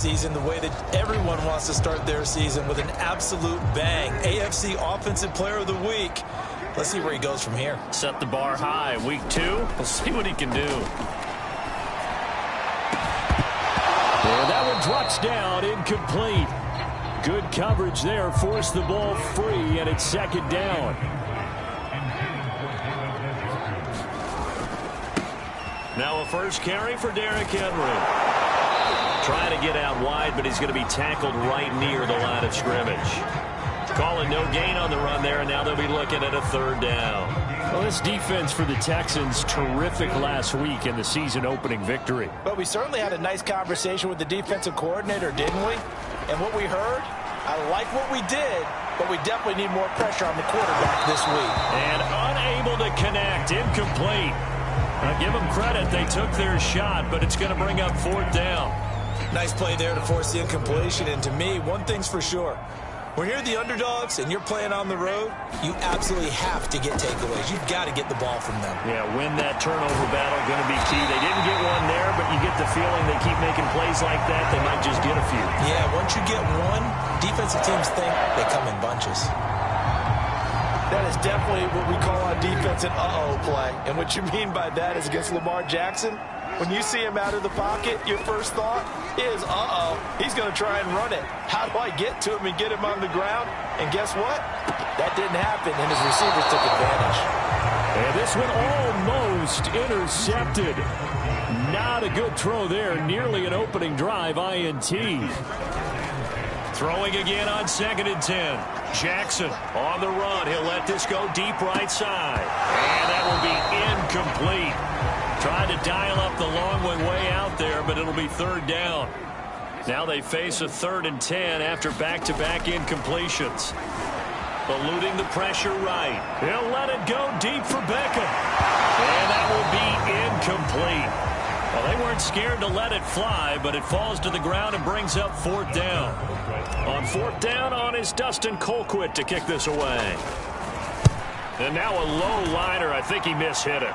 season the way that everyone wants to start their season, with an absolute bang. AFC Offensive Player of the Week. Let's see where he goes from here. Set the bar high. Week 2, we'll see what he can do. And that one drops down, incomplete. Good coverage there, forced the ball free, and it's second down. Now a first carry for Derrick Henry. Trying to get out wide, but he's going to be tackled right near the line of scrimmage. Calling no gain on the run there, and now they'll be looking at a third down. Well, this defense for the Texans, terrific last week in the season-opening victory. But we certainly had a nice conversation with the defensive coordinator, didn't we? And what we heard, I like what we did, but we definitely need more pressure on the quarterback this week. And unable to connect, incomplete. Now give them credit, they took their shot, but it's going to bring up fourth down. Nice play there to force the incompletion, and to me, one thing's for sure. When you're the underdogs and you're playing on the road, you absolutely have to get takeaways. You've got to get the ball from them. Yeah, win that turnover battle, going to be key. They didn't get one there, but you get the feeling they keep making plays like that, they might just get a few. Yeah, once you get one, defensive teams think they come in bunches. That is definitely what we call on defense an uh-oh play. And what you mean by that is against Lamar Jackson, when you see him out of the pocket, your first thought is, uh-oh, he's going to try and run it. How do I get to him and get him on the ground? And guess what? That didn't happen, and his receivers took advantage. And this one almost intercepted. Not a good throw there. Nearly an opening drive, INT. Throwing again on 2nd and 10. Jackson on the run. He'll let this go deep right side. And that will be incomplete. Tried to dial up the long one way out there, but it'll be third down. Now they face a 3rd and 10 after back-to-back incompletions. Eluding the pressure right. He'll let it go deep for Beckham. And that will be incomplete. Well, they weren't scared to let it fly, but it falls to the ground and brings up fourth down. On fourth down is Dustin Colquitt to kick this away. And now a low liner. I think he mishit it.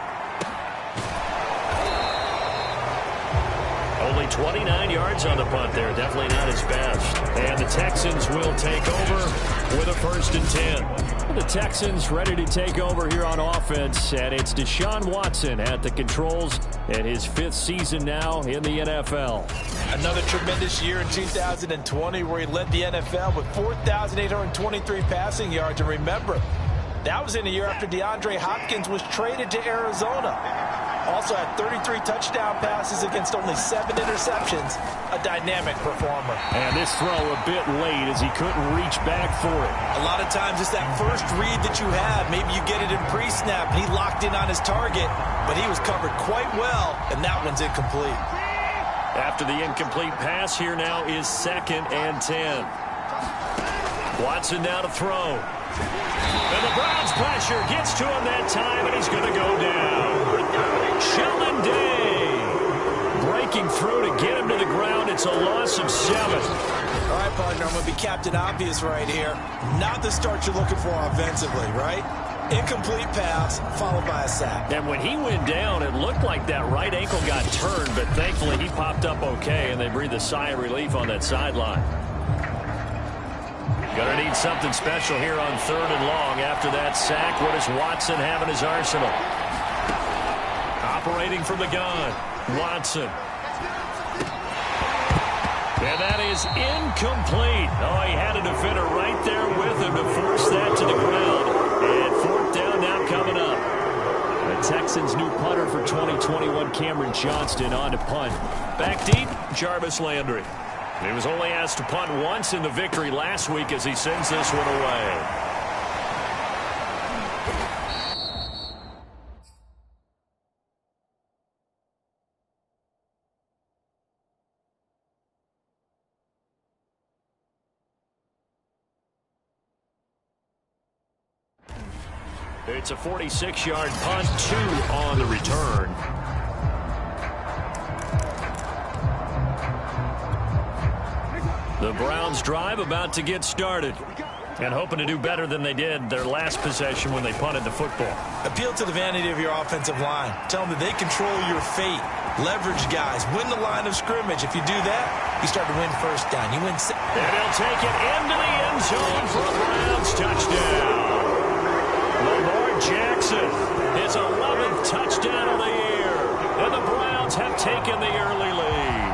Only 29 yards on the punt there. Definitely not his best. And the Texans will take over with a 1st and 10. The Texans ready to take over here on offense, and it's Deshaun Watson at the controls in his 5th season now in the NFL. Another tremendous year in 2020 where he led the NFL with 4,823 passing yards. And remember, that was in a year after DeAndre Hopkins was traded to Arizona. Also had 33 touchdown passes against only 7 interceptions. A dynamic performer. And this throw a bit late as he couldn't reach back for it. A lot of times it's that first read that you have. Maybe you get it in pre-snap and he locked in on his target, but he was covered quite well, and that one's incomplete. After the incomplete pass, here now is 2nd and 10. Watson now to throw. And the Browns pressure gets to him that time, and he's going to go down. Sheldon Day breaking through to get him to the ground. It's a loss of 7. All right, partner, I'm going to be Captain Obvious right here. Not the start you're looking for offensively, right? Incomplete pass followed by a sack. And when he went down, it looked like that right ankle got turned, but thankfully he popped up okay, and they breathed a sigh of relief on that sideline. Gonna need something special here on 3rd and long after that sack. What does Watson have in his arsenal? Operating from the gun, Watson. And that is incomplete. Oh, he had a defender right there with him to force that to the ground. And fourth down now coming up. The Texans' new punter for 2021, Cameron Johnston, on to punt. Back deep, Jarvis Landry. He was only asked to punt once in the victory last week as he sends this one away. It's a 46-yard punt, 2 on the return. The Browns drive about to get started. And hoping to do better than they did their last possession when they punted the football. Appeal to the vanity of your offensive line. Tell them that they control your fate. Leverage guys. Win the line of scrimmage. If you do that, You start to win first down. You win. And he'll take it into the end zone for a Browns touchdown. Lamar Jackson, his 11th touchdown of the year. And the Browns have taken the early lead.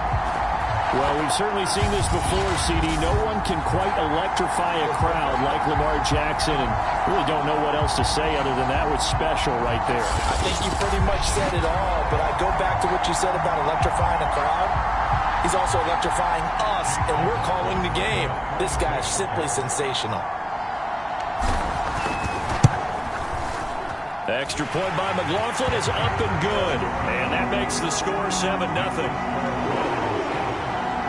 Well, we've certainly seen this before, CD. No one can quite electrify a crowd like Lamar Jackson, and really don't know what else to say other than that was special right there. I think you pretty much said it all, but I go back to what you said about electrifying a crowd. He's also electrifying us, and we're calling the game. This guy is simply sensational. Extra point by McLaughlin is up and good, and that makes the score 7-0.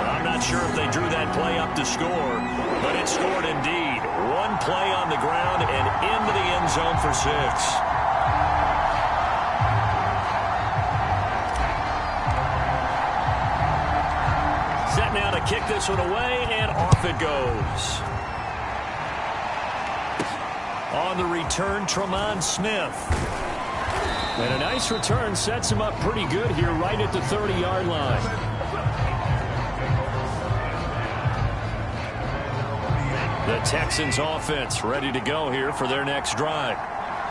I'm not sure if they drew that play up to score, but it scored indeed. One play on the ground and into the end zone for 6. Set now to kick this one away, and off it goes. On the return, Tremont Smith. And a nice return sets him up pretty good here right at the 30-yard line. The Texans offense ready to go here for their next drive.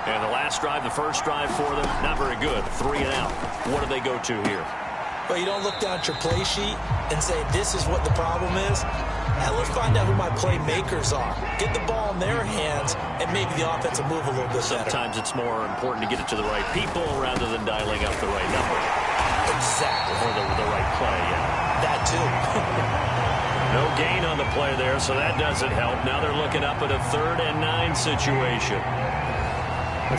And the last drive, the first drive for them, not very good. 3 and out. What do they go to here? Well, you don't look down at your play sheet and say, this is what the problem is. Now let's find out who my playmakers are. Get the ball in their hands, and maybe the offense will move a little bit better. Sometimes it's more important to get it to the right people rather than dialing up the right number. Exactly. Or the right play, yeah. That too. No gain on the play there, so that doesn't help. Now they're looking up at a 3rd and 9 situation.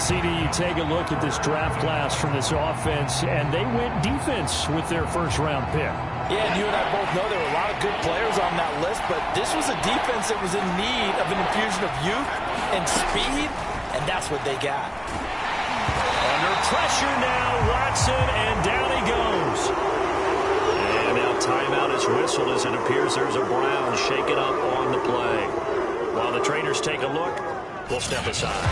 CD, you take a look at this draft class from this offense, and they went defense with their first-round pick. Yeah, and you and I both know there were a lot of good players on that list, but this was a defense that was in need of an infusion of youth and speed, and that's what they got. Under pressure now, Watson, and down he goes. And now timeout is whistled as it appears there's a Brown shaken up on the play. While the trainers take a look, we'll step aside.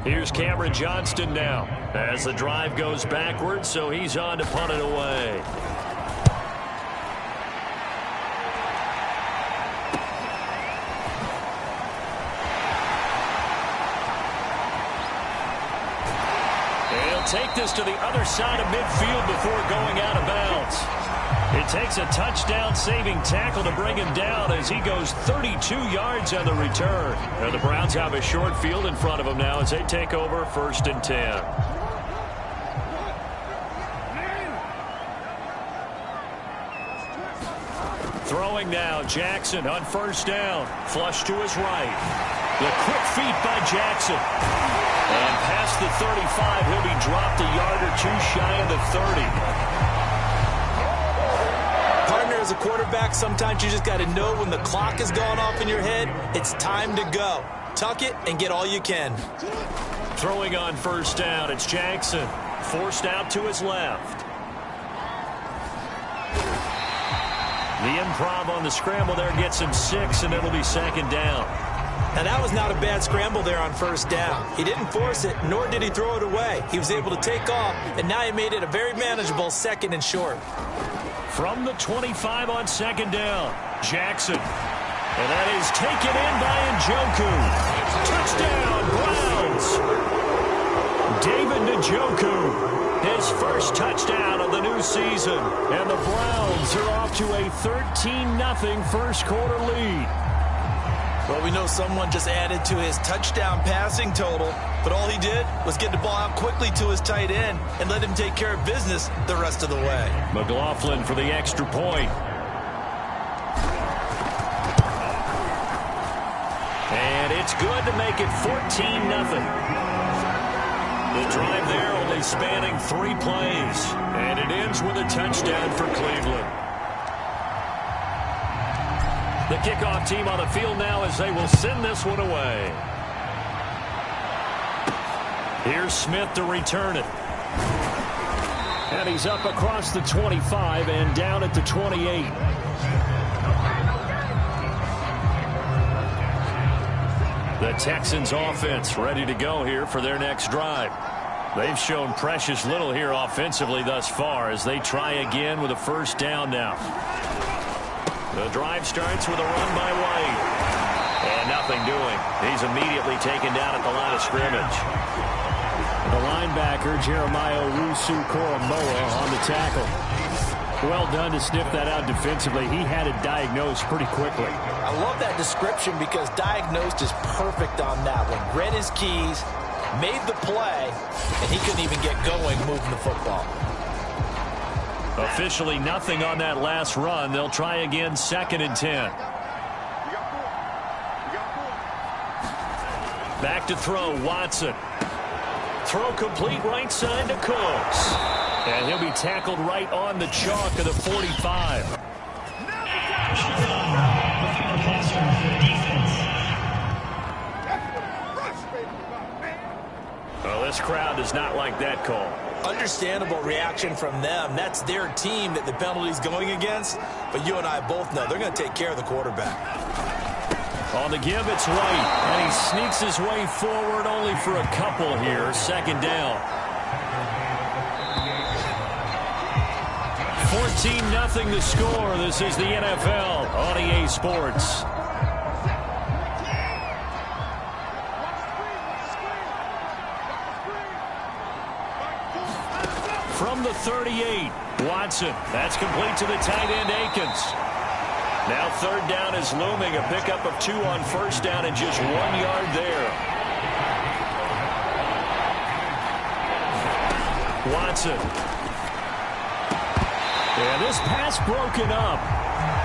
Here's Cameron Johnston now as the drive goes backwards, so he's on to punt it away. He'll take this to the other side of midfield before going out of bounds. It takes a touchdown-saving tackle to bring him down as he goes 32 yards on the return. And the Browns have a short field in front of them now as they take over 1st and 10. Throwing now, Jackson on 1st down. Flush to his right. The quick feet by Jackson. And past the 35, he'll be dropped a yard or 2 shy of the 30. As a quarterback, sometimes you just got to know when the clock is going off in your head, it's time to go. Tuck it and get all you can. Throwing on 1st down, it's Jackson. Forced out to his left. The improv on the scramble there gets him 6, and it'll be 2nd down. Now, that was not a bad scramble there on 1st down. He didn't force it, nor did he throw it away. He was able to take off, and now he made it a very manageable 2nd and short. From the 25 on 2nd down, Jackson. And that is taken in by Njoku. Touchdown, Browns. David Njoku, his first touchdown of the new season. And the Browns are off to a 13-0 first quarter lead. Well, we know someone just added to his touchdown passing total, but all he did was get the ball out quickly to his tight end and let him take care of business the rest of the way. McLaughlin for the extra point. And it's good to make it 14-0. The drive there only spanning 3 plays, and it ends with a touchdown for Cleveland. The kickoff team on the field now as they will send this one away. Here's Smith to return it. And he's up across the 25 and down at the 28. The Texans offense ready to go here for their next drive. They've shown precious little here offensively thus far as they try again with a first down now. The drive starts with a run by White. And nothing doing. He's immediately taken down at the line of scrimmage. The linebacker, Jeremiah Owusu-Koramoah, on the tackle. Well done to sniff that out defensively. He had it diagnosed pretty quickly. I love that description because diagnosed is perfect on that one. Read his keys, made the play, and he couldn't even get going moving the football. Officially nothing on that last run. They'll try again, 2nd and 10. Back to throw, Watson. Throw complete right side to Cooks. And he'll be tackled right on the chalk of the 45. Well, this crowd does not like that call. Understandable reaction from them. That's their team that the penalty's going against. But you and I both know they're going to take care of the quarterback. On the give, it's White. And he sneaks his way forward only for a couple here. 2nd down. 14-0 the score. This is the NFL on EA Sports. From the 38, Watson. That's complete to the tight end, Akins. Now 3rd down is looming. A pickup of 2 on 1st down and just 1 yard there. Watson. And this pass broken up.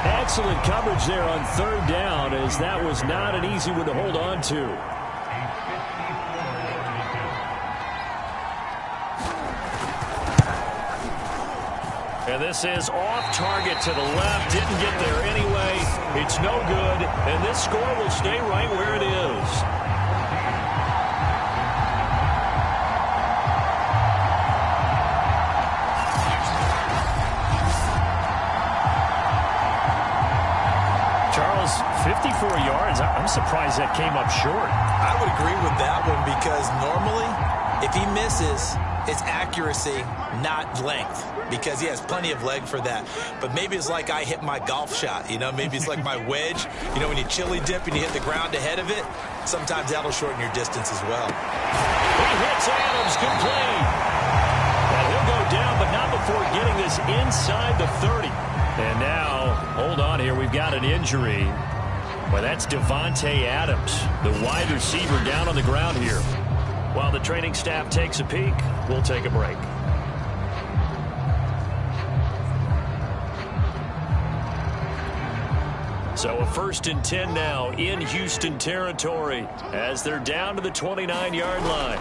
Excellent coverage there on 3rd down, as that was not an easy one to hold on to. And this is off target to the left. Didn't get there anyway. It's no good. And this score will stay right where it is. Charles, 54 yards. I'm surprised that came up short. I would agree with that one because normally if he misses, it's accuracy, not length, because he has plenty of leg for that. But maybe it's like I hit my golf shot, you know, maybe it's like my wedge. You know, when you chili dip and you hit the ground ahead of it, sometimes that'll shorten your distance as well. He hits Adams complete. And he'll go down, but not before getting this inside the 30. And now, hold on here, we've got an injury. Well, that's Devontae Adams, the wide receiver, down on the ground here. While the training staff takes a peek, we'll take a break. So a 1st and 10 now in Houston territory as they're down to the 29-yard line.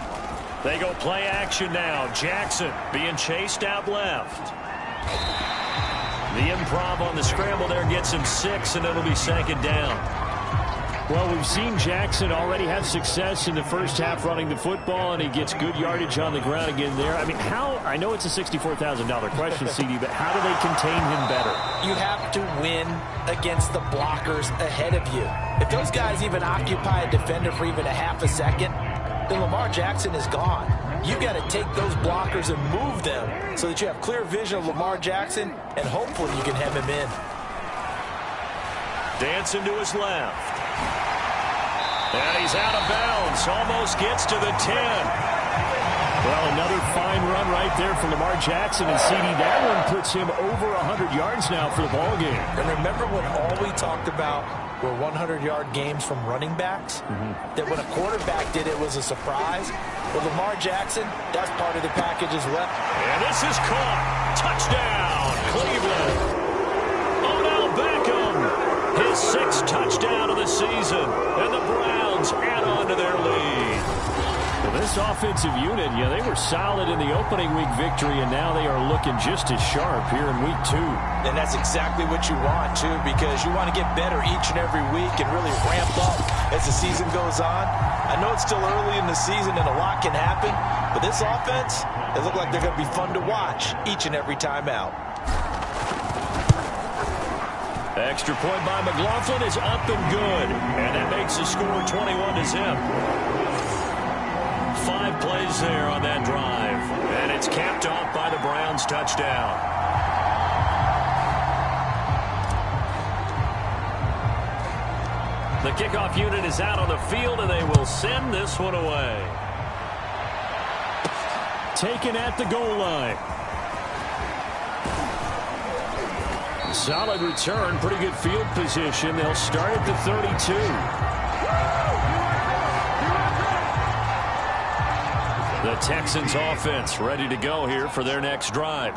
They go play action now. Jackson being chased out left. The improv on the scramble there gets him 6, and it'll be 2nd down. Well, we've seen Jackson already have success in the first half running the football, and he gets good yardage on the ground again there. I mean, I know it's a $64,000 question, CD, but how do they contain him better? You have to win against the blockers ahead of you. If those guys even occupy a defender for even a half a second, then Lamar Jackson is gone. You got to take those blockers and move them so that you have clear vision of Lamar Jackson, and hopefully you can hem him in. Dancing to his left. And he's out of bounds. Almost gets to the 10. Well, another fine run right there for Lamar Jackson, and CD, that one puts him over 100 yards now for the ball game. And remember when all we talked about were 100-yard games from running backs? That when a quarterback did it was a surprise? Well, Lamar Jackson, that's part of the package as well. And this is caught. Touchdown, Cleveland. Odell Beckham, his 6th touchdown of the season. And the Browns add on to their lead. Well, this offensive unit, they were solid in the opening week victory, and now they are looking just as sharp here in week 2. And that's exactly what you want, too, because you want to get better each and every week and really ramp up as the season goes on. I know it's still early in the season and a lot can happen, but this offense, they look like they're going to be fun to watch each and every time out. Extra point by McLaughlin is up and good. And that makes the score 21-0. 5 plays there on that drive. And it's capped off by the Browns touchdown. The kickoff unit is out on the field, and they will send this one away. Taken at the goal line. Solid return, pretty good field position. They'll start at the 32. The Texans offense ready to go here for their next drive.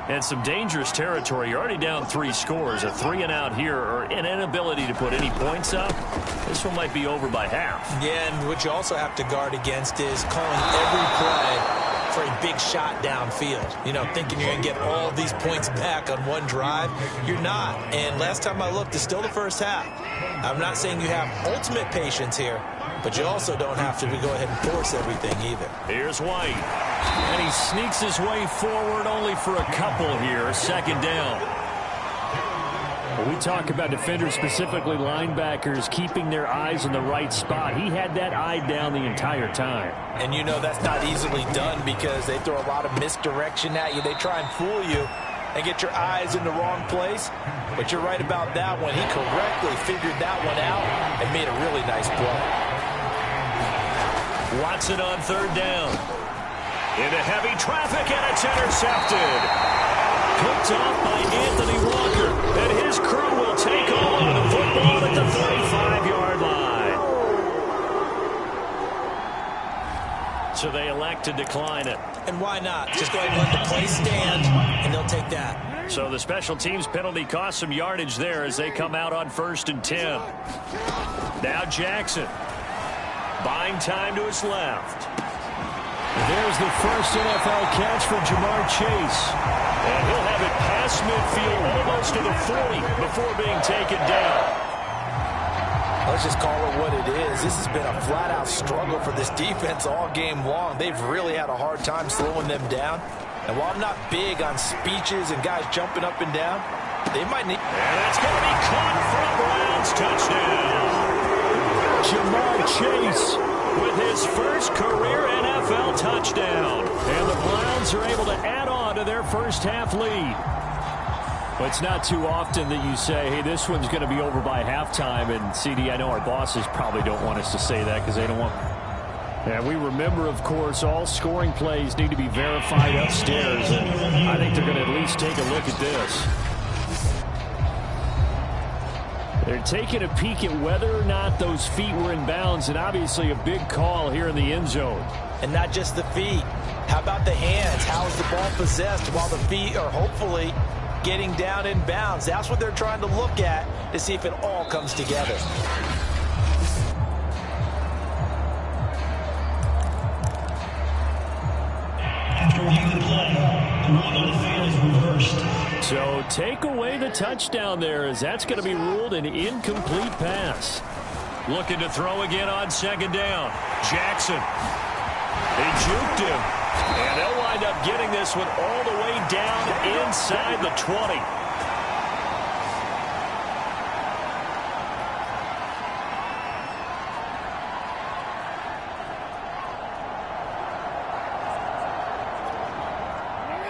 And some dangerous territory. You're already down 3 scores. A 3-and-out here, or an inability to put any points up. This one might be over by half. Yeah, and what you also have to guard against is calling every play for a big shot downfield. You know, thinking you're going to get all these points back on one drive. You're not. And last time I looked, it's still the first half. I'm not saying you have ultimate patience here, but you also don't have to go ahead and force everything either. Here's White. And he sneaks his way forward only for a couple here. 2nd down. When we talk about defenders, specifically linebackers, keeping their eyes in the right spot. He had that eye down the entire time. And you know that's not easily done because they throw a lot of misdirection at you. They try and fool you and get your eyes in the wrong place. But you're right about that one. He correctly figured that one out and made a really nice play. Watson on 3rd down. Into heavy traffic, and it's intercepted. Picked off by Anthony Walker, and his crew will take on the football at the 35-yard line. So they elect to decline it. And why not? Just go ahead and let the play stand, and they'll take that. So the special teams penalty cost some yardage there as they come out on 1st and 10. Now Jackson. Buying time to his left. There's the first NFL catch for Jamar Chase. And he'll have it past midfield almost to the 40 before being taken down. Let's just call it what it is. This has been a flat-out struggle for this defense all game long. They've really had a hard time slowing them down. And while I'm not big on speeches and guys jumping up and down, they might need... And that's going to be caught for a Browns touchdown. Jamar Chase with his first career NFL touchdown. And the Browns are able to add on to their first half lead. But it's not too often that you say, hey, this one's going to be over by halftime. And, CD, I know our bosses probably don't want us to say that because they don't want... And we remember, of course, all scoring plays need to be verified upstairs. And I think they're going to at least take a look at this. They're taking a peek at whether or not those feet were in bounds, and obviously a big call here in the end zone. And not just the feet. How about the hands? How is the ball possessed while the feet are hopefully getting down in bounds? That's what they're trying to look at to see if it all comes together. After reviewing the play, the ruling on the field is reversed. So take away the touchdown there, as that's going to be ruled an incomplete pass. Looking to throw again on 2nd down. Jackson. They juked him. And they'll wind up getting this one all the way down inside the 20.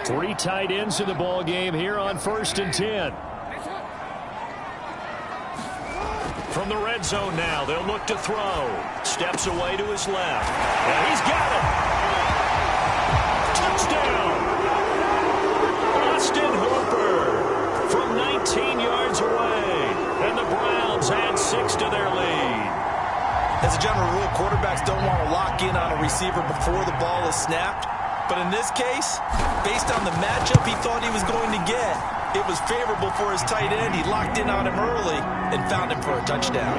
Three tight ends in the ball game here on 1st and 10. From the red zone now, they'll look to throw. Steps away to his left. And he's got it. Touchdown. Austin Hooper from 19 yards away. And the Browns add 6 to their lead. As a general rule, quarterbacks don't want to lock in on a receiver before the ball is snapped. But in this case, based on the matchup he thought he was going to get, it was favorable for his tight end. He locked in on him early and found him for a touchdown.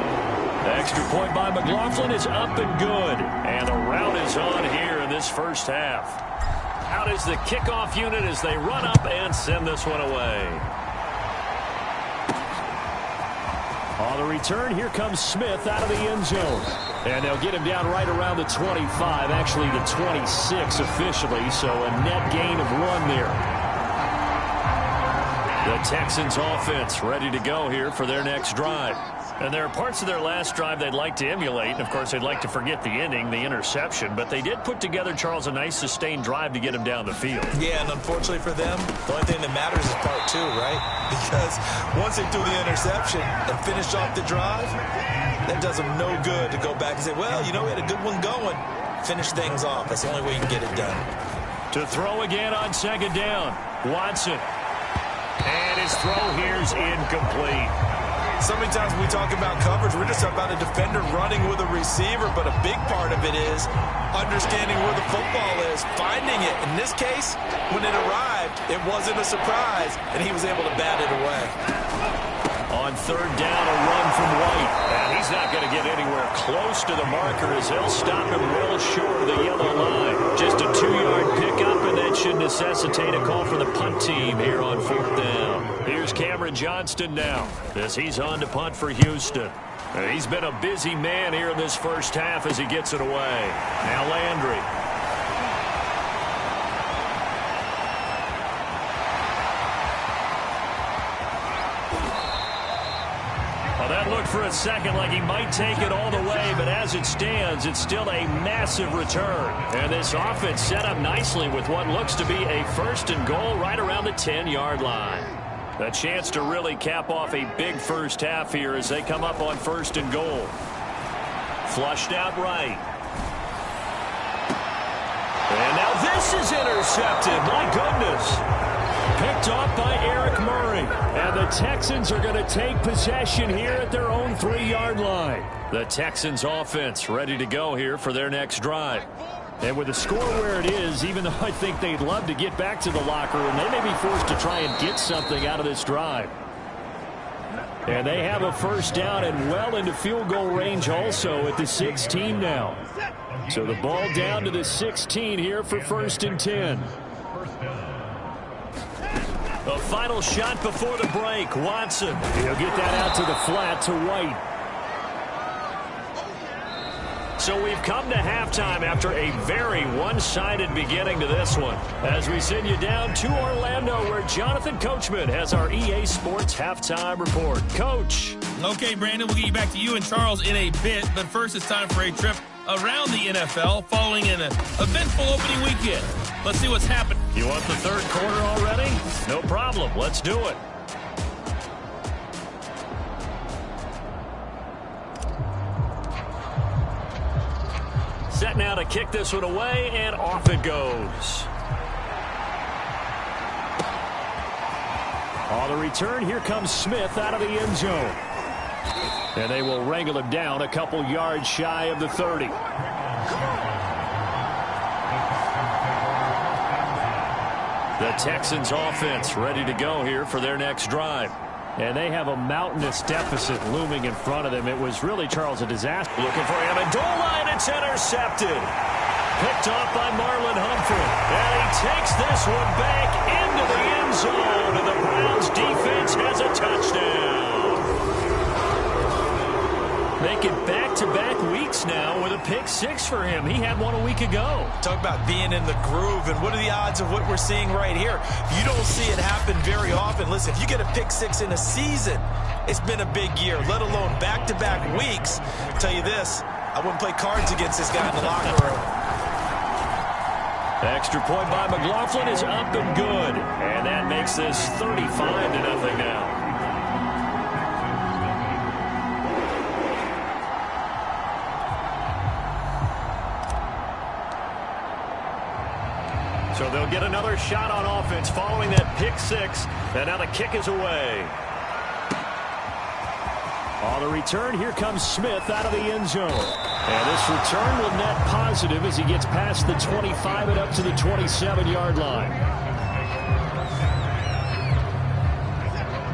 The extra point by McLaughlin is up and good. And the route is on here in this first half. Out is the kickoff unit as they run up and send this one away. On the return, here comes Smith out of the end zone. And they'll get him down right around the 25, actually the 26 officially, so a net gain of 1 there. The Texans offense ready to go here for their next drive. And there are parts of their last drive they'd like to emulate. And, of course, they'd like to forget the ending, the interception. But they did put together, Charles, a nice sustained drive to get him down the field. Yeah, and unfortunately for them, the only thing that matters is part two, right? Because once they threw the interception and finished off the drive, that does them no good to go back and say, well, you know, we had a good one going. Finish things off. That's the only way you can get it done. To throw again on second down, Watson. And his throw here is incomplete. So many times when we talk about coverage, we're just talking about a defender running with a receiver, but a big part of it is understanding where the football is, finding it. In this case, when it arrived, it wasn't a surprise, and he was able to bat it away. On third down, a run from White. And he's not going to get anywhere close to the marker as they'll stop him well short of the yellow line. Just a 2-yard pickup, and that should necessitate a call for the punt team here on fourth down. Here's Cameron Johnston now as he's on to punt for Houston. And he's been a busy man here in this first half as he gets it away. Now Landry. That looked for a second like he might take it all the way, but as it stands, it's still a massive return. And this offense set up nicely with what looks to be a first and goal right around the 10-yard line. A chance to really cap off a big first half here as they come up on first and goal. Flushed out right. And now this is intercepted. My goodness. Picked off by Eric Murray. And the Texans are going to take possession here at their own 3-yard line. The Texans offense ready to go here for their next drive. And with the score where it is, even though I think they'd love to get back to the locker room, they may be forced to try and get something out of this drive. And they have a first down and well into field goal range also at the 16 now. So the ball down to the 16 here for first and 10. A final shot before the break. Watson. He'll get that out to the flat to White. So we've come to halftime after a very one-sided beginning to this one. As we send you down to Orlando where Jonathan Coachman has our EA Sports halftime report. Coach. Okay, Brandon, we'll get you back to you and Charles in a bit. But first, it's time for a trip around the NFL following an eventful opening weekend. Let's see what's happened. You want the third quarter already? No problem. Let's do it. Set now to kick this one away, and off it goes. On the return, here comes Smith out of the end zone. And they will wrangle him down a couple yards shy of the 30. The Texans offense ready to go here for their next drive. And they have a mountainous deficit looming in front of them. It was really, Charles, a disaster. Looking for Amendola, and it's intercepted. Picked off by Marlon Humphrey. And he takes this one back into the end zone. And the Browns defense has a touchdown. Make it back-to-back weeks now with a pick six for him. He had one a week ago. Talk about being in the groove, and what are the odds of what we're seeing right here? You don't see it happen very often. Listen, if you get a pick six in a season, it's been a big year, let alone back-to-back weeks. I'll tell you this, I wouldn't play cards against this guy in the locker room. Extra point by McLaughlin is up and good. And that makes this 35-0 now. So they'll get another shot on offense following that pick six. And now the kick is away. On the return, here comes Smith out of the end zone. And this return will net positive as he gets past the 25 and up to the 27-yard line.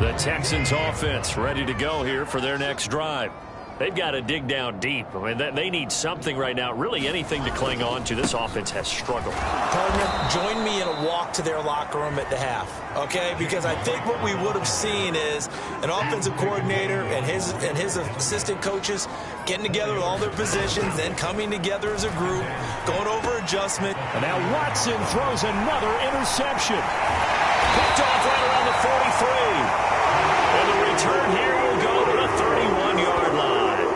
The Texans offense ready to go here for their next drive. They've got to dig down deep. I mean, they need something right now, really anything to cling on to. This offense has struggled. Partner, join me in a walk to their locker room at the half, okay? Because I think what we would have seen is an offensive coordinator and his assistant coaches getting together with all their positions, then coming together as a group, going over adjustment. And now Watson throws another interception. Picked off right around the 43. And the return here will go to the 31-yard line.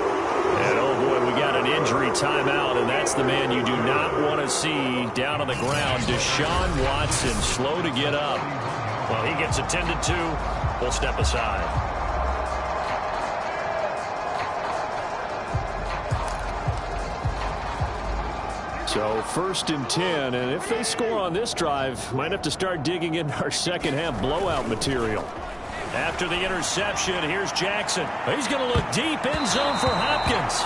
And, oh, boy, we got an injury timeout, and that's the man you do not want to see down on the ground. Deshaun Watson, slow to get up. Well, he gets attended to. We'll step aside. So 1st and 10, and if they score on this drive, might have to start digging into our second-half blowout material. After the interception, here's Jackson. He's going to look deep, end zone for Hopkins.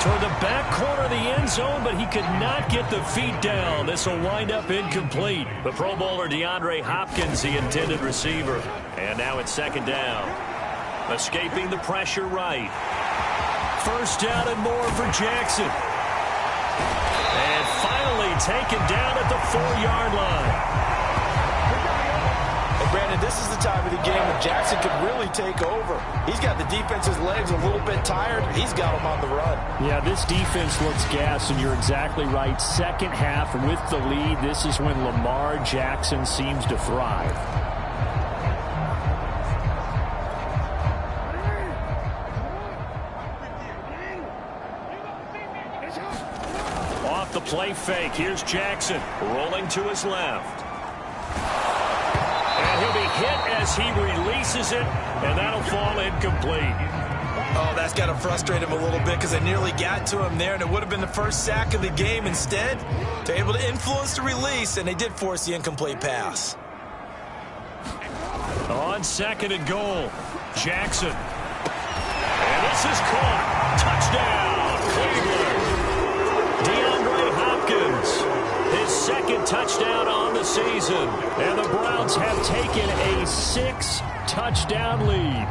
Toward the back corner of the end zone, but he could not get the feet down. This will wind up incomplete. The Pro Bowler DeAndre Hopkins, the intended receiver. And now it's 2nd down. Escaping the pressure right. 1st down and more for Jackson. And finally taken down at the 4-yard line. And Brandon, this is the time of the game when Jackson could really take over. He's got the defense's legs a little bit tired. He's got them on the run. Yeah, this defense looks gassed, and you're exactly right. Second half with the lead, this is when Lamar Jackson seems to thrive. Off the play fake, here's Jackson rolling to his left. And he'll be hit as he releases it, and that'll fall incomplete. Oh, that's got to frustrate him a little bit because they nearly got to him there, and it would have been the first sack of the game. Instead, they're able to influence the release, and they did force the incomplete pass. On 2nd and goal, Jackson. And this is caught. Touchdown, Cleveland. DeAndre Hopkins, his 2nd touchdown on the season. And the Browns have taken a 6-touchdown lead.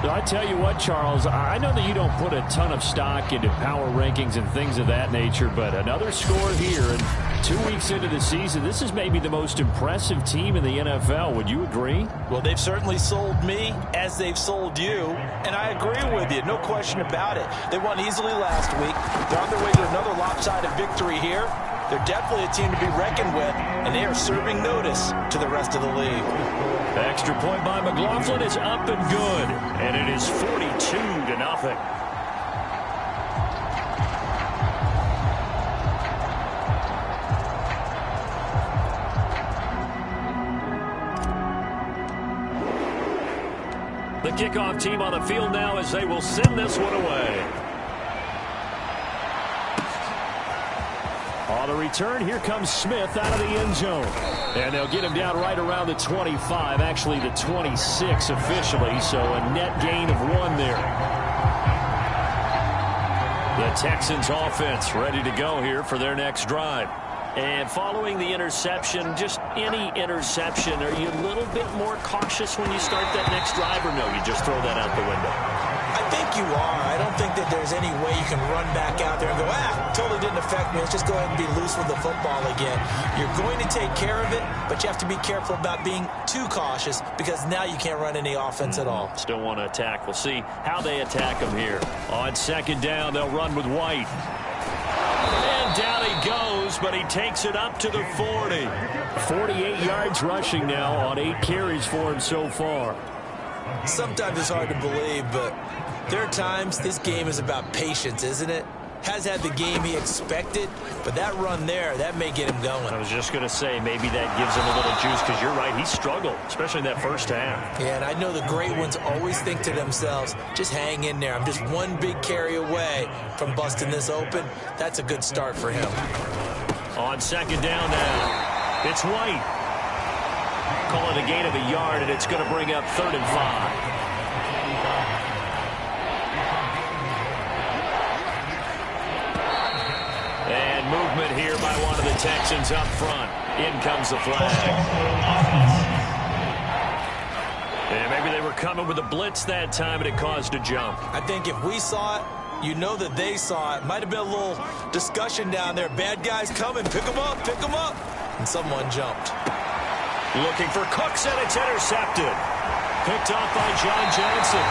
I tell you what, Charles, I know that you don't put a ton of stock into power rankings and things of that nature, but another score here, and 2 weeks into the season, this is maybe the most impressive team in the NFL. Would you agree? Well, they've certainly sold me as they've sold you, and I agree with you, no question about it. They won easily last week. They're on their way to another lopsided victory here. They're definitely a team to be reckoned with, and they are serving notice to the rest of the league. Extra point by McLaughlin is up and good, and it is 42-0. The kickoff team on the field now as they will send this one away. On the return, here comes Smith out of the end zone. And they'll get him down right around the 25, actually the 26 officially, so a net gain of 1 there. The Texans offense ready to go here for their next drive. And following the interception, just any interception, are you a little bit more cautious when you start that next drive, or no, you just throw that out the window? I think you are. I don't think that there's any way you can run back out there and go, totally didn't affect me. Let's just go ahead and be loose with the football again. You're going to take care of it, but you have to be careful about being too cautious because now you can't run any offense at all. Still want to attack. We'll see how they attack them here. On 2nd down, they'll run with White. And down he goes, but he takes it up to the 40. 48 yards rushing now on 8 carries for him so far. Sometimes it's hard to believe, but there are times this game is about patience, isn't it? Has had the game he expected, but that run there, that may get him going. I was just going to say, maybe that gives him a little juice, because you're right, he struggled, especially in that first half. Yeah, and I know the great ones always think to themselves, just hang in there. I'm just one big carry away from busting this open. That's a good start for him. On 2nd down now, it's White. Call it a gain of a yard, and it's going to bring up 3rd and 5. And movement here by one of the Texans up front. In comes the flag. And maybe they were coming with a blitz that time, and it caused a jump. I think if we saw it, you know that they saw it. Might have been a little discussion down there. Bad guys coming. Pick them up. Pick them up. And someone jumped. Looking for Cooks, and it's intercepted. Picked off by John Johnson.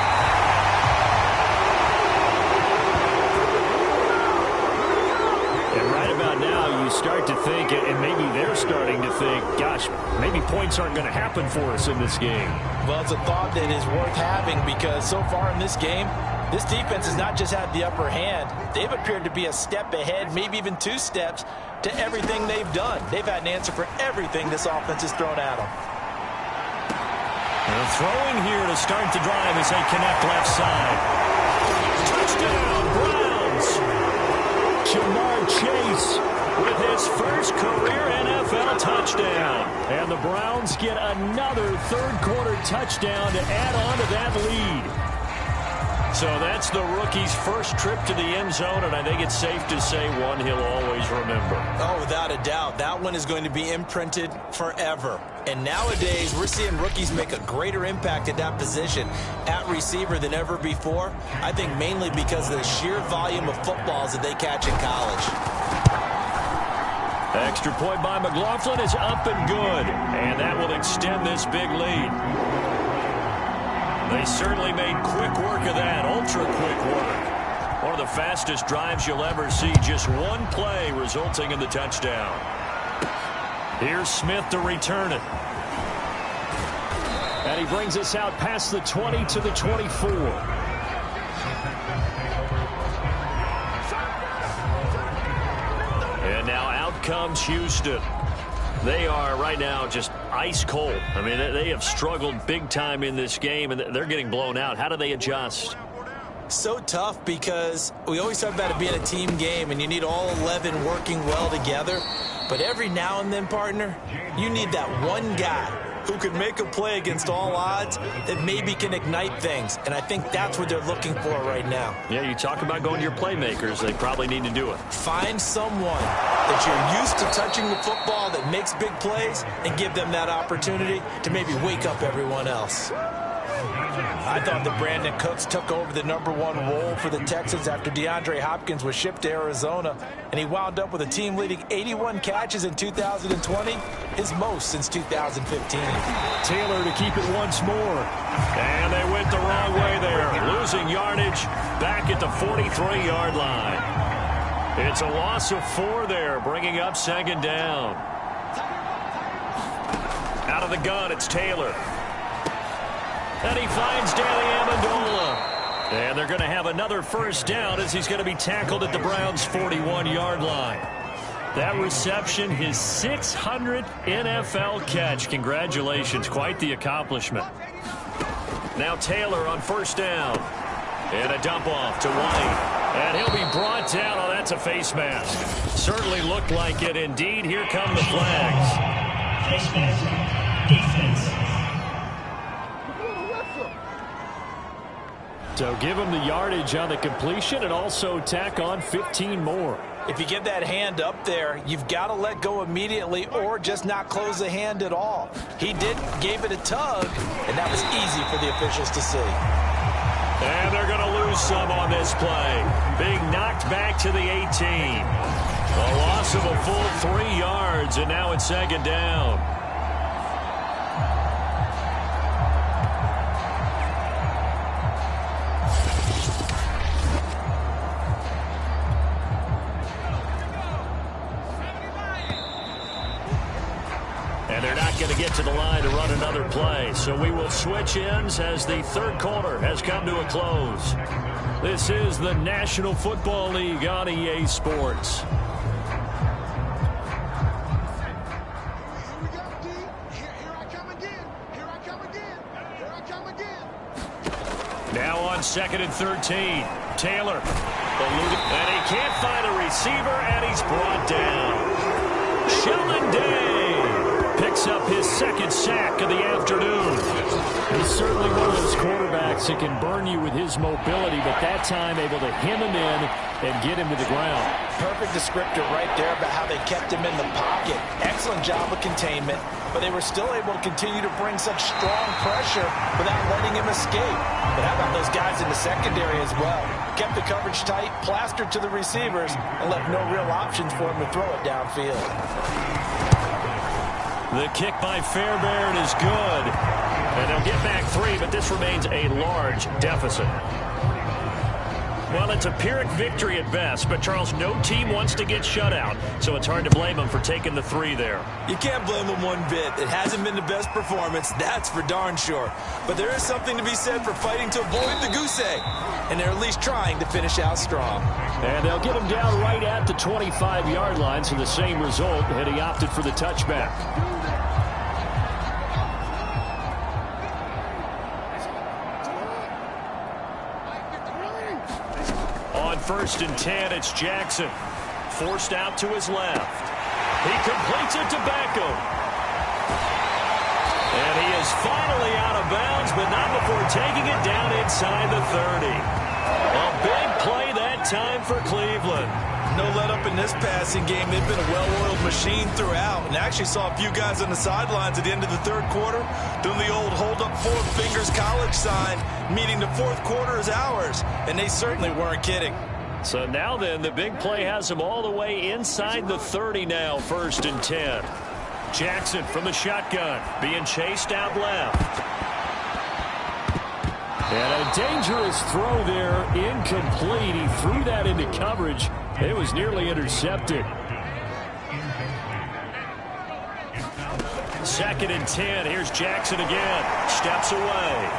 And right about now, you start to think, and maybe they're starting to think, gosh, maybe points aren't going to happen for us in this game. Well, it's a thought that is worth having because so far in this game, this defense has not just had the upper hand. They've appeared to be a step ahead, maybe even 2 steps, to everything they've done. They've had an answer for everything this offense has thrown at them. They're throwing here to start the drive as they connect left side. Touchdown, Browns! Jamar Chase with his first career NFL touchdown. And the Browns get another third-quarter touchdown to add on to that lead. So that's the rookie's first trip to the end zone, and I think it's safe to say one he'll always remember. Oh, without a doubt. That one is going to be imprinted forever. And nowadays, we're seeing rookies make a greater impact at that position at receiver than ever before. I think mainly because of the sheer volume of footballs that they catch in college. Extra point by McLaughlin is up and good, and that will extend this big lead. They certainly made quick work of that, ultra-quick work. One of the fastest drives you'll ever see, just one play resulting in the touchdown. Here's Smith to return it. And he brings us out past the 20 to the 24. And now out comes Houston. They are right now just ice cold. I mean, they have struggled big time in this game, and they're getting blown out. How do they adjust? So tough because we always talk about it being a team game, and you need all 11 working well together. But every now and then, partner, you need that one guy who could make a play against all odds that maybe can ignite things. And I think that's what they're looking for right now. Yeah, you talk about going to your playmakers. They probably need to do it. Find someone that you're used to touching the football that makes big plays and give them that opportunity to maybe wake up everyone else. I thought that Brandon Cooks took over the #1 role for the Texans after DeAndre Hopkins was shipped to Arizona, and he wound up with a team-leading 81 catches in 2020, his most since 2015. Taylor to keep it once more. And they went the wrong way there, losing yardage back at the 43-yard line. It's a loss of 4 there, bringing up second down. Out of the gun, it's Taylor. And he finds Danny Amendola. And they're going to have another first down as he's going to be tackled at the Browns' 41-yard line. That reception, his 600th NFL catch. Congratulations. Quite the accomplishment. Now Taylor on first down. And a dump off to White. And he'll be brought down. Oh, that's a face mask. Certainly looked like it. Indeed, here come the flags. Face mask. Defense. So give him the yardage on the completion and also tack on 15 more. If you get that hand up there, you've got to let go immediately or just not close the hand at all. He gave it a tug, and that was easy for the officials to see. And they're going to lose some on this play. Being knocked back to the 18. A loss of a full 3 yards, and now it's second down. They're not going to get to the line to run another play. So we will switch ends as the third quarter has come to a close. This is the National Football League on EA Sports. Now on 2nd and 13. Taylor. And he can't find a receiver, and he's brought down. Sheldon Day picks up his second sack of the afternoon. He's certainly one of those quarterbacks that can burn you with his mobility, but that time able to hem him in and get him to the ground. Perfect descriptor right there about how they kept him in the pocket. Excellent job of containment, but they were still able to continue to bring such strong pressure without letting him escape. But how about those guys in the secondary as well? Kept the coverage tight, plastered to the receivers, and left no real options for him to throw it downfield. The kick by Fairbairn is good. And they'll get back 3, but this remains a large deficit. Well, it's a Pyrrhic victory at best, but Charles, no team wants to get shut out, so it's hard to blame them for taking the 3 there. You can't blame them one bit. It hasn't been the best performance, that's for darn sure. But there is something to be said for fighting to avoid the goose egg, and they're at least trying to finish out strong. And they'll get him down right at the 25-yard line, so the same result, and he opted for the touchback. On 1st and 10, it's Jackson. Forced out to his left. He completes it to Beckham. And he is finally out of bounds, but not before taking it down inside the 30. A big play that time for Cleveland. No let up in this passing game. They've been a well-oiled machine throughout. And actually saw a few guys on the sidelines at the end of the 3rd quarter doing the old hold up 4 fingers college sign, meaning the 4th quarter is ours. And they certainly weren't kidding. So now then, the big play has him all the way inside the 30 now, 1st and 10. Jackson from the shotgun, being chased out left. And a dangerous throw there, incomplete. He threw that into coverage. It was nearly intercepted. 2nd and 10. Here's Jackson again. Steps away.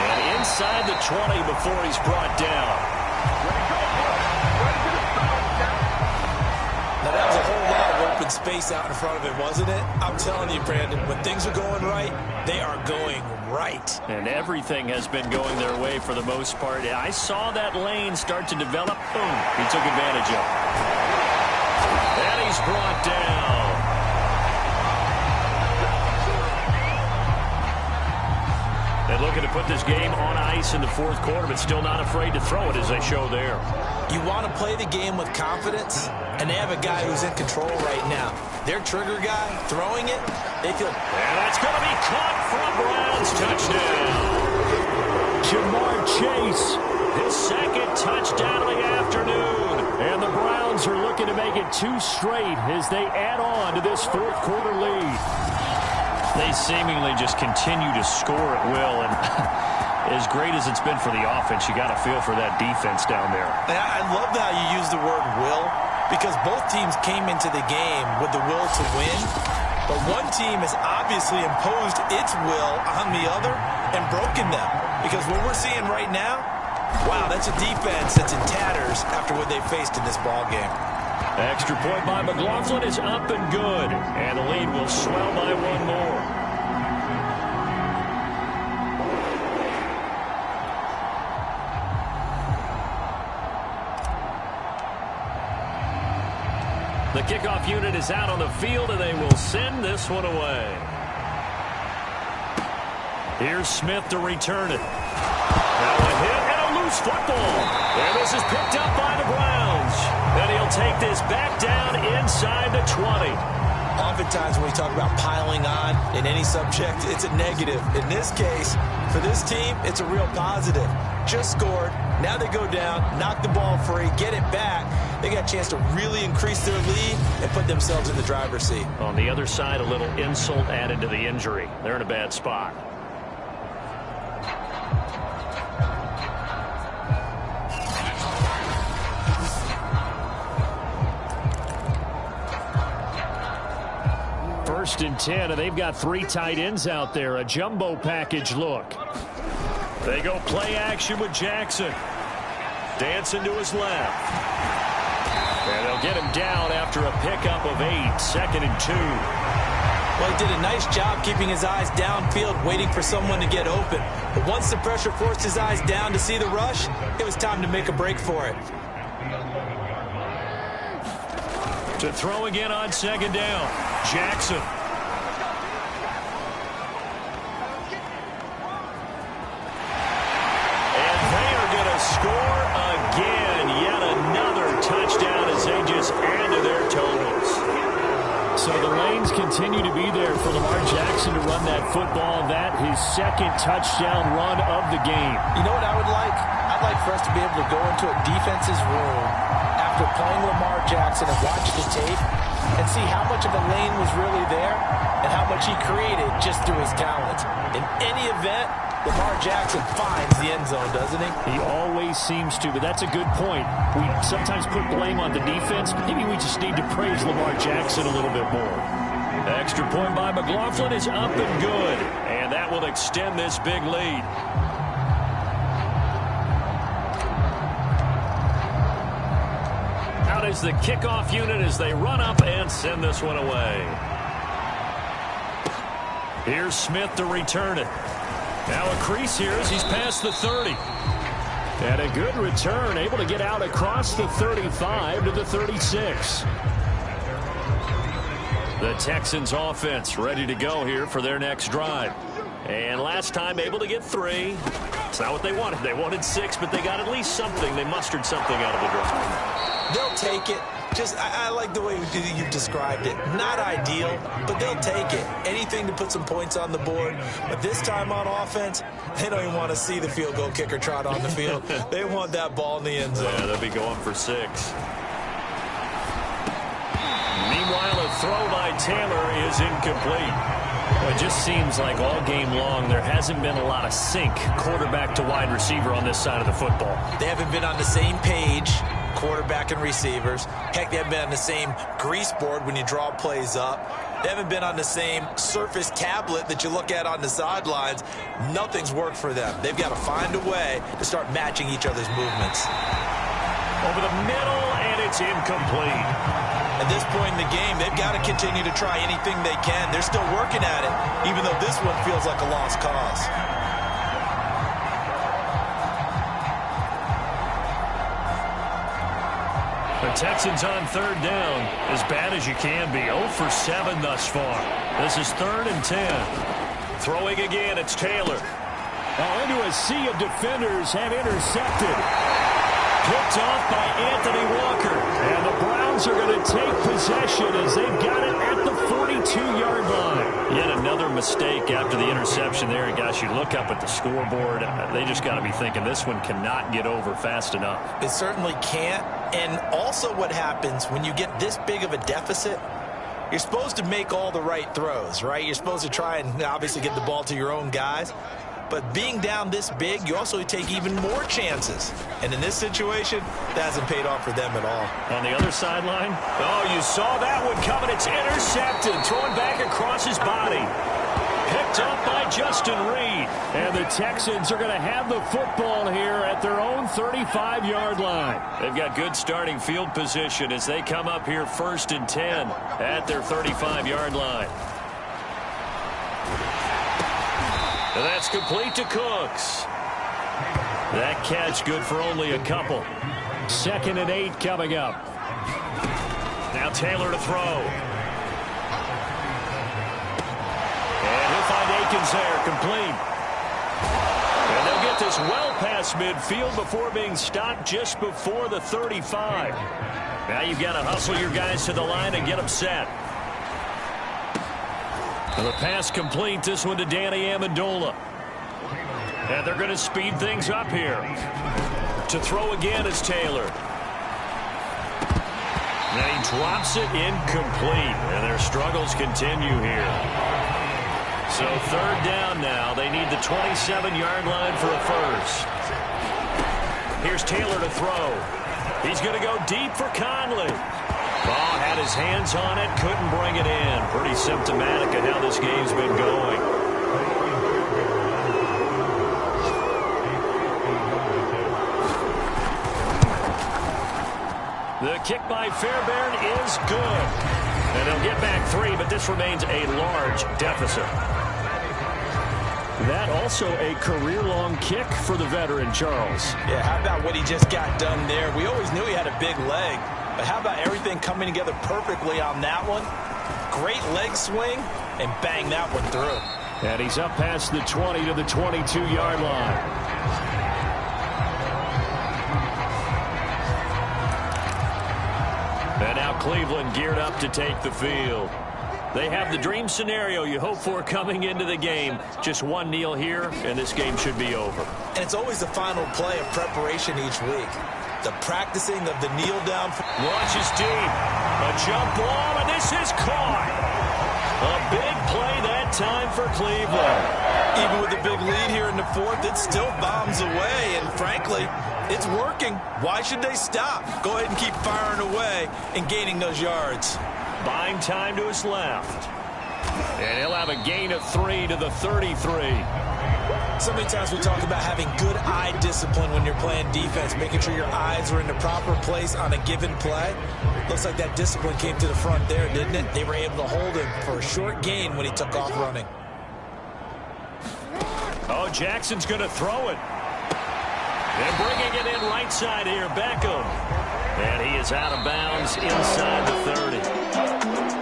And inside the 20 before he's brought down. Now, that was a whole lot of open space out in front of him, wasn't it? I'm telling you, Brandon, when things are going right, they are going right. And everything has been going their way for the most part. I saw that lane start to develop. Boom. He took advantage of it. And he's brought down. They're looking to put this game on ice in the 4th quarter, but still not afraid to throw it as they show there. You want to play the game with confidence, and they have a guy who's in control right now. Their trigger guy throwing it, they feel. And that's going to be caught from Browns. Touchdown. Jamar Chase, His 2nd touchdown of the afternoon. and the Browns are looking to make it 2 straight as they add on to this 4th quarter lead. They seemingly just continue to score at will, and as great as it's been for the offense, you got to feel for that defense down there. I love how you use the word will, because both teams came into the game with the will to win, but one team has obviously imposed its will on the other and broken them, because what we're seeing right now, wow, that's a defense that's in tatters after what they faced in this ball game. Extra point by McLaughlin is up and good, and the lead will swell by 1 more. The kickoff unit is out on the field, and they will send this one away. Here's Smith to return it. Now a hit and a loose football. And this is picked up by the Browns. And he'll take this back down inside the 20. Oftentimes when we talk about piling on in any subject, it's a negative. In this case, for this team, it's a real positive. Just scored. Now they go down, knock the ball free, get it back. They got a chance to really increase their lead and put themselves in the driver's seat. On the other side, a little insult added to the injury. They're in a bad spot. First and 10, and they've got 3 tight ends out there. A jumbo package look. They go play action with Jackson. Dancing to his left. And they'll get him down after a pickup of 8. 2nd and 2. Well, he did a nice job keeping his eyes downfield, waiting for someone to get open. But once the pressure forced his eyes down to see the rush, it was time to make a break for it. To throw again on 2nd down. Jackson. And they are going to score again. Yet another touchdown as they just add to their totals. So the lanes continue to be there for Lamar Jackson to run that football. That his 2nd touchdown run of the game. You know what I would like? I'd like for us to be able to go into a defense's room after playing Lamar Jackson and watch the tape and see how much of a lane was really there and how much he created just through his talents. In any event, Lamar Jackson finds the end zone, doesn't he? He always seems to, but that's a good point. We sometimes put blame on the defense. Maybe we just need to praise Lamar Jackson a little bit more. Extra point by McLaughlin is up and good, and that will extend this big lead. Out is the kickoff unit as they run up and send this one away. Here's Smith to return it. Now a crease here as he's past the 30. And a good return, able to get out across the 35 to the 36. The Texans offense ready to go here for their next drive. And last time able to get 3. It's not what they wanted. They wanted 6, but they got at least something. They mustered something out of the drive. They'll take it. I like the way you've described it. Not ideal, but they'll take it. Anything to put some points on the board. But this time on offense, they don't even want to see the field goal kicker trot on the field. They want that ball in the end zone. Yeah, they'll be going for 6. Meanwhile, a throw by Taylor is incomplete. It just seems like all game long there hasn't been a lot of sync quarterback to wide receiver on this side of the football. They haven't been on the same page, quarterback and receivers. Heck, they haven't been on the same grease board when you draw plays up. They haven't been on the same surface tablet that you look at on the sidelines. Nothing's worked for them. They've got to find a way to start matching each other's movements. Over the middle, and it's incomplete. At this point in the game, they've got to continue to try anything they can. They're still working at it, even though this one feels like a lost cause. The Texans on 3rd down, as bad as you can be. 0 for 7 thus far. This is 3rd and 10. Throwing again, it's Taylor. Into a sea of defenders have intercepted. Picked off by Anthony Walker. And the Browns are going to take possession as they've got it at the 42-yard line. Yet another mistake after the interception there. And gosh, you look up at the scoreboard, they just got to be thinking this one cannot get over fast enough. It certainly can't. And also what happens when you get this big of a deficit, you're supposed to make all the right throws, right? You're supposed to try and obviously get the ball to your own guys. But being down this big, you also take even more chances. And in this situation, that hasn't paid off for them at all. On the other sideline, oh, you saw that one coming. It's intercepted. Throwing back across his body. Picked up by Justin Reed. And the Texans are going to have the football here at their own 35-yard line. They've got good starting field position as they come up here 1st and 10 at their 35-yard line. And that's complete to Cooks. That catch good for only a couple. 2nd and 8 coming up. Now Taylor to throw. And he'll find Akins there, complete. And they'll get this well past midfield before being stopped just before the 35. Now you've got to hustle your guys to the line and get them set. And the pass complete, this one to Danny Amendola. And they're going to speed things up here. To throw again is Taylor. And he drops it incomplete. And their struggles continue here. So 3rd down now. They need the 27-yard line for a first. Here's Taylor to throw. He's going to go deep for Conley. Ball had his hands on it, couldn't bring it in. Pretty symptomatic of how this game's been going. The kick by Fairbairn is good. And they'll get back 3, but this remains a large deficit. That also a career-long kick for the veteran, Charles. Yeah, how about what he just got done there? We always knew he had a big leg. But how about everything coming together perfectly on that one? Great leg swing, and bang that one through. And he's up past the 20 to the 22-yard line. And now Cleveland geared up to take the field. They have the dream scenario you hope for coming into the game. Just one kneel here, and this game should be over. And it's always the final play of preparation each week. The practicing of the kneel down. Launches deep. A jump ball, and this is caught. A big play that time for Cleveland. Even with a big lead here in the fourth, it still bombs away. And frankly, it's working. Why should they stop? Go ahead and keep firing away and gaining those yards. Buying time to his left. And he'll have a gain of 3 to the 33. So many times we talk about having good eye discipline when you're playing defense, making sure your eyes are in the proper place on a given play. Looks like that discipline came to the front there, didn't it? They were able to hold him for a short gain when he took off running. Oh, Jackson's going to throw it. And bringing it in right side here, Beckham. And he is out of bounds inside the 30.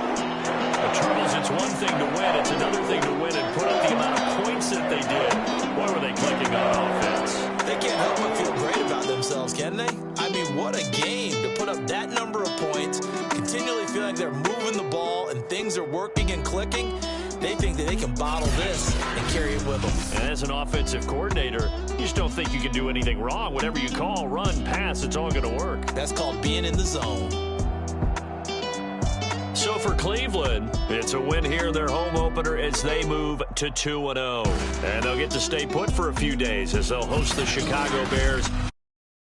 Charles, it's one thing to win. It's another thing to win and put up the amount of points that they did. Why were they clicking on offense? They can't help but feel great about themselves, can they? I mean, what a game to put up that number of points, continually feel like they're moving the ball and things are working and clicking. They think that they can bottle this and carry it with them. And as an offensive coordinator, you just don't think you can do anything wrong. Whatever you call, run, pass, it's all going to work. That's called being in the zone. So for Cleveland, it's a win here, their home opener, as they move to 2-0. And they'll get to stay put for a few days as they'll host the Chicago Bears